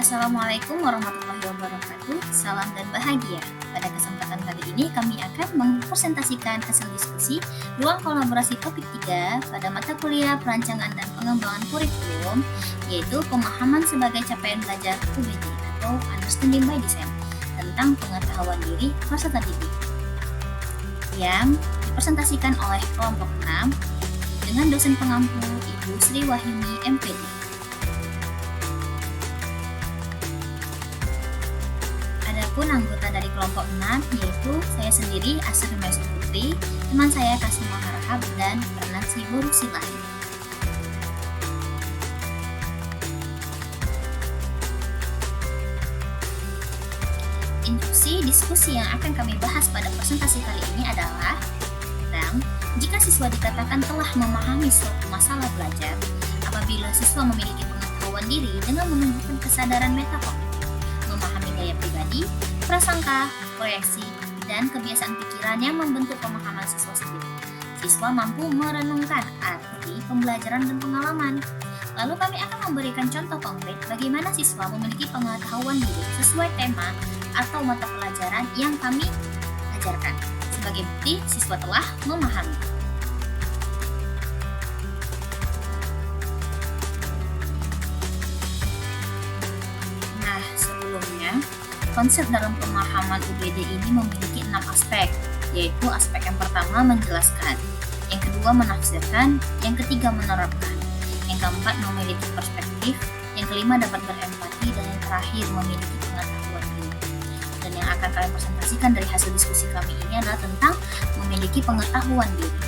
Assalamualaikum warahmatullahi wabarakatuh. Salam dan bahagia. Pada kesempatan kali ini kami akan mempresentasikan hasil diskusi ruang kolaborasi topik 3 pada mata kuliah perancangan dan pengembangan kurikulum, yaitu pemahaman sebagai capaian belajar UBD atau Understanding by Design tentang pengetahuan diri peserta didik, yang dipresentasikan oleh kelompok 6 dengan dosen pengampu Ibu Sri Wahyuni MPD. Adapun anggota dari kelompok 6 yaitu saya sendiri, Asri Maisur Putri, teman saya Kasima Harahap, dan Bernansi Borusilahi. Instruksi diskusi yang akan kami bahas pada presentasi kali ini adalah tentang jika siswa dikatakan telah memahami suatu masalah belajar apabila siswa memiliki pengetahuan diri dengan menunjukkan kesadaran metakognitif, memahami gaya pribadi, prasangka, proyeksi, dan kebiasaan pikiran yang membentuk pemahaman siswa sendiri. Siswa mampu merenungkan arti pembelajaran dan pengalaman. Lalu kami akan memberikan contoh konkret bagaimana siswa memiliki pengetahuan diri sesuai tema atau mata pelajaran yang kami ajarkan. Sebagai bukti, siswa telah memahami. Nah, sebelumnya, konsep dalam pemahaman UBD ini memiliki 6 aspek, yaitu aspek yang pertama menjelaskan, yang kedua menafsirkan, yang ketiga menerapkan, yang keempat memiliki perspektif, yang kelima dapat berempati, dan yang terakhir memiliki pengetahuan diri. Dan yang akan kalian presentasikan dari hasil diskusi kami ini adalah tentang memiliki pengetahuan diri.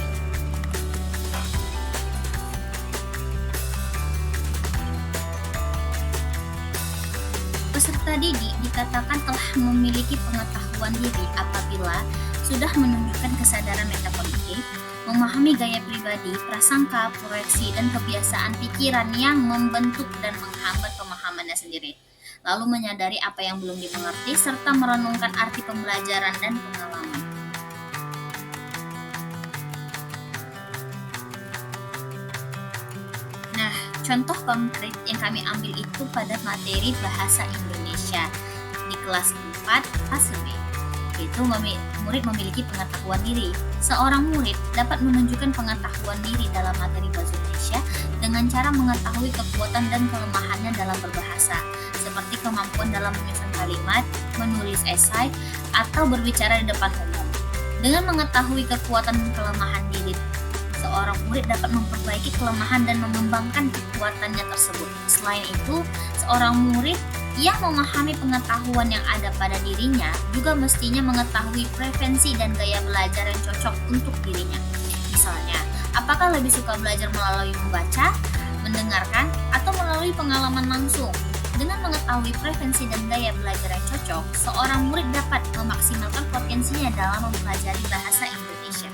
Peserta didik dikatakan telah memiliki pengetahuan diri apabila sudah menunjukkan kesadaran metakognitif, memahami gaya pribadi, prasangka, proyeksi, dan kebiasaan pikiran yang membentuk dan menghambat pemahamannya sendiri, lalu menyadari apa yang belum dimengerti, serta merenungkan arti pembelajaran dan pengalaman. Nah, contoh konkret yang kami ambil itu pada materi Bahasa Indonesia di kelas 4 fase B, yaitu murid memiliki pengetahuan diri. Seorang murid dapat menunjukkan pengetahuan diri dalam materi Bahasa Indonesia dengan cara mengetahui kekuatan dan kelemahannya dalam berbahasa, seperti kemampuan dalam menyusun kalimat, menulis esai, atau berbicara di depan umum. Dengan mengetahui kekuatan dan kelemahan diri, seorang murid dapat memperbaiki kelemahan dan mengembangkan kekuatannya tersebut. Selain itu, seorang murid yang memahami pengetahuan yang ada pada dirinya juga mestinya mengetahui preferensi dan gaya belajar yang cocok untuk dirinya. Misalnya, apakah lebih suka belajar melalui membaca, mendengarkan, atau melalui pengalaman langsung? Dengan mengetahui preferensi dan gaya belajar yang cocok, seorang murid dapat memaksimalkan potensinya dalam mempelajari bahasa Indonesia.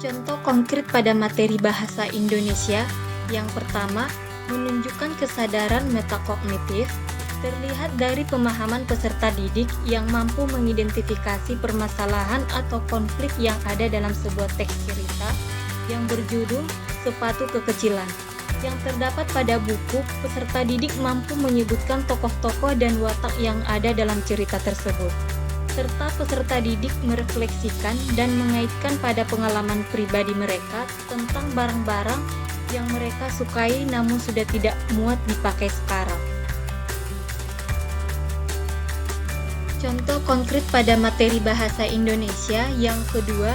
Contoh konkret pada materi Bahasa Indonesia, yang pertama, menunjukkan kesadaran metakognitif, terlihat dari pemahaman peserta didik yang mampu mengidentifikasi permasalahan atau konflik yang ada dalam sebuah teks cerita yang berjudul Sepatu Kekecilan. Yang terdapat pada buku, peserta didik mampu menyebutkan tokoh-tokoh dan watak yang ada dalam cerita tersebut, serta peserta didik merefleksikan dan mengaitkan pada pengalaman pribadi mereka tentang barang-barang yang mereka sukai namun sudah tidak muat dipakai sekarang. Contoh konkret pada materi Bahasa Indonesia yang kedua,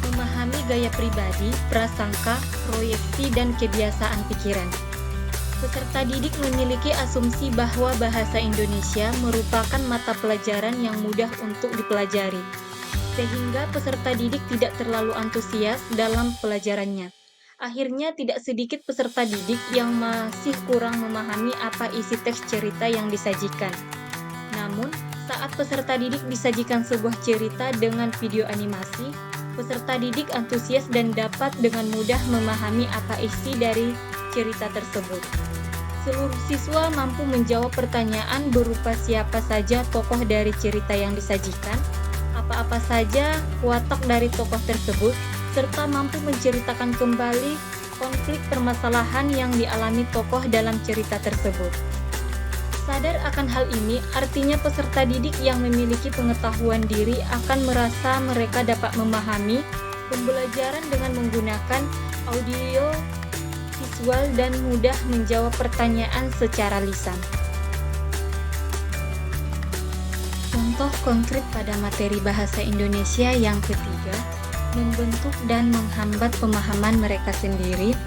memahami gaya pribadi, prasangka, proyeksi, dan kebiasaan pikiran. Peserta didik memiliki asumsi bahwa bahasa Indonesia merupakan mata pelajaran yang mudah untuk dipelajari, sehingga peserta didik tidak terlalu antusias dalam pelajarannya. Akhirnya, tidak sedikit peserta didik yang masih kurang memahami apa isi teks cerita yang disajikan. Namun, saat peserta didik disajikan sebuah cerita dengan video animasi, peserta didik antusias dan dapat dengan mudah memahami apa isi dari cerita tersebut. Seluruh siswa mampu menjawab pertanyaan berupa siapa saja tokoh dari cerita yang disajikan, apa-apa saja watak dari tokoh tersebut, serta mampu menceritakan kembali konflik permasalahan yang dialami tokoh dalam cerita tersebut. Sadar akan hal ini, artinya peserta didik yang memiliki pengetahuan diri akan merasa mereka dapat memahami pembelajaran dengan menggunakan audio, visual, dan mudah menjawab pertanyaan secara lisan. Contoh konkret pada materi bahasa Indonesia yang ketiga, membentuk dan menghambat pemahaman mereka sendiri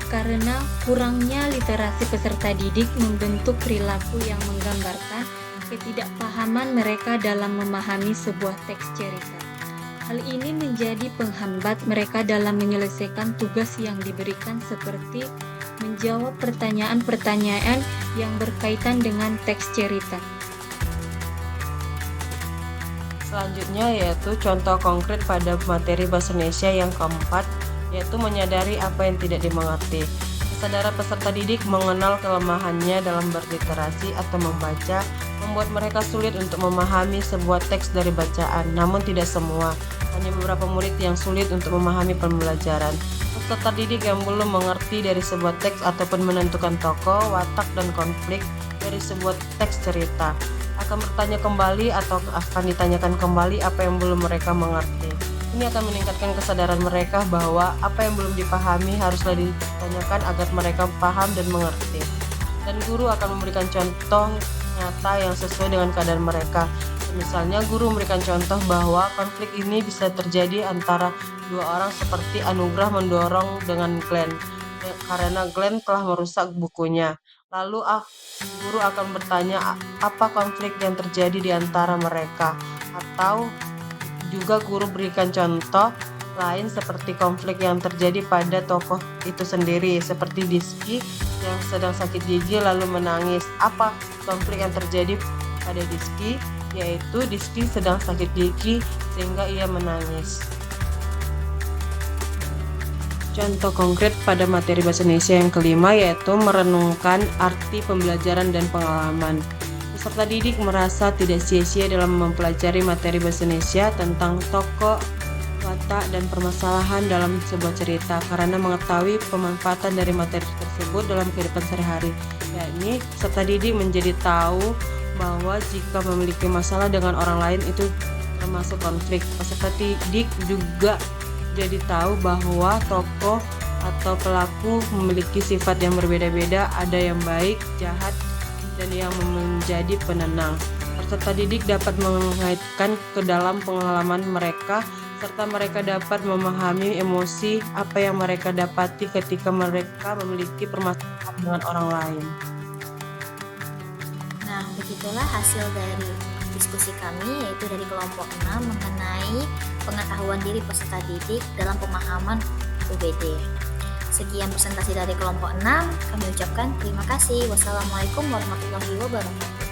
karena kurangnya literasi peserta didik membentuk perilaku yang menggambarkan ketidakpahaman mereka dalam memahami sebuah teks cerita. Hal ini menjadi penghambat mereka dalam menyelesaikan tugas yang diberikan seperti menjawab pertanyaan-pertanyaan yang berkaitan dengan teks cerita. Selanjutnya yaitu contoh konkret pada materi bahasa Indonesia yang keempat, yaitu menyadari apa yang tidak dimengerti. Kesadaran peserta didik mengenal kelemahannya dalam berliterasi atau membaca membuat mereka sulit untuk memahami sebuah teks dari bacaan, namun tidak semua. Hanya beberapa murid yang sulit untuk memahami pembelajaran. Peserta didik yang belum mengerti dari sebuah teks ataupun menentukan tokoh, watak, dan konflik dari sebuah teks cerita akan bertanya kembali atau akan ditanyakan kembali apa yang belum mereka mengerti. Ini akan meningkatkan kesadaran mereka bahwa apa yang belum dipahami haruslah ditanyakan agar mereka paham dan mengerti. Dan guru akan memberikan contoh nyata yang sesuai dengan keadaan mereka. Misalnya guru memberikan contoh bahwa konflik ini bisa terjadi antara dua orang seperti Anugrah mendorong dengan Glenn karena Glenn telah merusak bukunya. Lalu guru akan bertanya apa konflik yang terjadi di antara mereka, atau juga guru berikan contoh lain seperti konflik yang terjadi pada tokoh itu sendiri, seperti Diski yang sedang sakit gigi lalu menangis. Apa konflik yang terjadi pada Diski? Yaitu Diski sedang sakit gigi sehingga ia menangis. Contoh konkret pada materi bahasa Indonesia yang kelima yaitu merenungkan arti pembelajaran dan pengalaman. Peserta didik merasa tidak sia-sia dalam mempelajari materi bahasa Indonesia tentang tokoh, watak, dan permasalahan dalam sebuah cerita karena mengetahui pemanfaatan dari materi tersebut dalam kehidupan sehari-hari. Yakni peserta didik menjadi tahu bahwa jika memiliki masalah dengan orang lain itu termasuk konflik. Peserta didik juga jadi tahu bahwa tokoh atau pelaku memiliki sifat yang berbeda-beda, ada yang baik, jahat, dan yang menjadi penenang. Peserta didik dapat mengaitkan ke dalam pengalaman mereka, serta mereka dapat memahami emosi apa yang mereka dapati ketika mereka memiliki permasalahan dengan orang lain. Nah, begitulah hasil dari diskusi kami, yaitu dari kelompok 6 mengenai pengetahuan diri peserta didik dalam pemahaman UBD. Sekian presentasi dari kelompok 6, kami ucapkan terima kasih. Wassalamualaikum warahmatullahi wabarakatuh.